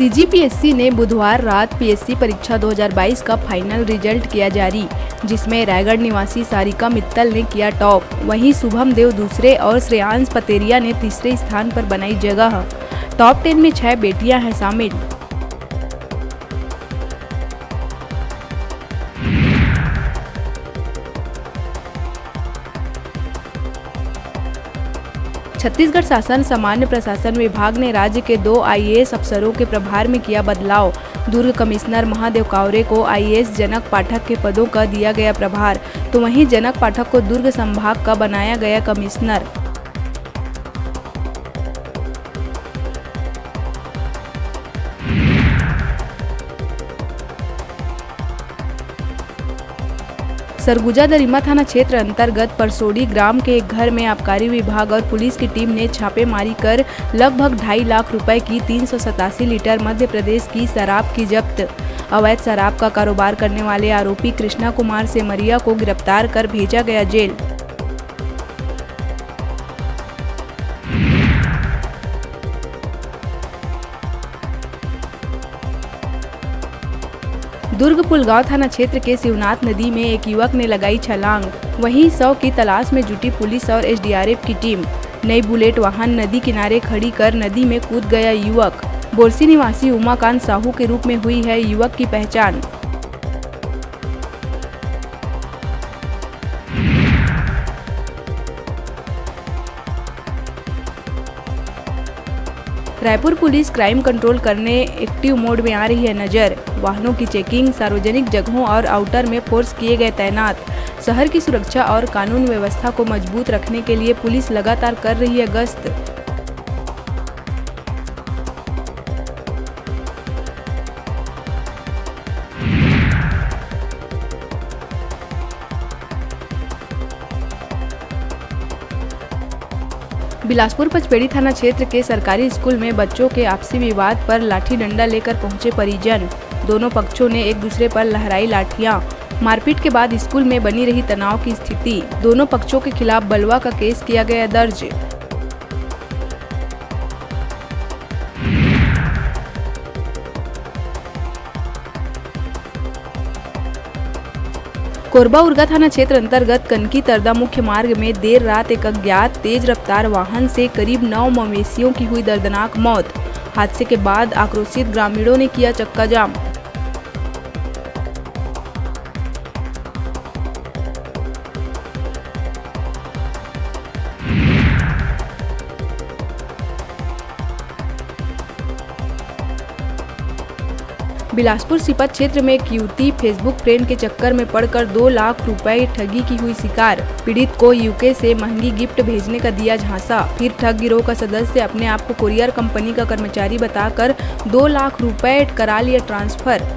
CGPSC ने बुधवार रात पीएससी परीक्षा 2022 का फाइनल रिजल्ट किया जारी, जिसमें रायगढ़ निवासी सारिका मित्तल ने किया टॉप। वहीं शुभम देव दूसरे और श्रेयांश पतेरिया ने तीसरे स्थान पर बनाई जगह। टॉप 10 में 6 बेटियां हैं शामिल। छत्तीसगढ़ शासन सामान्य प्रशासन विभाग ने राज्य के 2 आईएएस अफसरों के प्रभार में किया बदलाव। दुर्ग कमिश्नर महादेव कावरे को आईएएस जनक पाठक के पदों का दिया गया प्रभार, तो वहीं जनक पाठक को दुर्ग संभाग का बनाया गया कमिश्नर। सरगुजा दरिमा थाना क्षेत्र अंतर्गत परसोड़ी ग्राम के एक घर में आबकारी विभाग और पुलिस की टीम ने छापेमारी कर लगभग 2.5 लाख रुपए की 387 लीटर मध्य प्रदेश की शराब की जब्त। अवैध शराब का कारोबार करने वाले आरोपी कृष्णा कुमार सेमरिया को गिरफ्तार कर भेजा गया जेल। दुर्ग पुलगांव थाना क्षेत्र के शिवनाथ नदी में एक युवक ने लगाई छलांग। वहीं शव की तलाश में जुटी पुलिस और एसडीआरएफ की टीम। नई बुलेट वाहन नदी किनारे खड़ी कर नदी में कूद गया युवक। बोरसी निवासी उमाकांत साहू के रूप में हुई है युवक की पहचान। रायपुर पुलिस क्राइम कंट्रोल करने एक्टिव मोड में आ रही है नजर। वाहनों की चेकिंग, सार्वजनिक जगहों और आउटर में फोर्स किए गए तैनात। शहर की सुरक्षा और कानून व्यवस्था को मजबूत रखने के लिए पुलिस लगातार कर रही है गश्त। बिलासपुर पचपेड़ी थाना क्षेत्र के सरकारी स्कूल में बच्चों के आपसी विवाद पर लाठी डंडा लेकर पहुंचे परिजन। दोनों पक्षों ने एक दूसरे पर लहराई लाठियां। मारपीट के बाद स्कूल में बनी रही तनाव की स्थिति। दोनों पक्षों के खिलाफ बलवा का केस किया गया दर्ज। कोरबा उरगा थाना क्षेत्र अंतर्गत कनकी तरदा मुख्य मार्ग में देर रात एक अज्ञात तेज रफ्तार वाहन से करीब 9 मवेशियों की हुई दर्दनाक मौत। हादसे के बाद आक्रोशित ग्रामीणों ने किया चक्का जाम। बिलासपुर सिपत क्षेत्र में एक युवती फेसबुक फ्रेंड के चक्कर में पड़कर 2 लाख रुपए ठगी की हुई शिकार। पीड़ित को यूके से महंगी गिफ्ट भेजने का दिया झांसा। फिर ठग गिरोह का सदस्य अपने आप को कुरियर कंपनी का कर्मचारी बताकर 2 लाख रुपए करा लिया ट्रांसफर।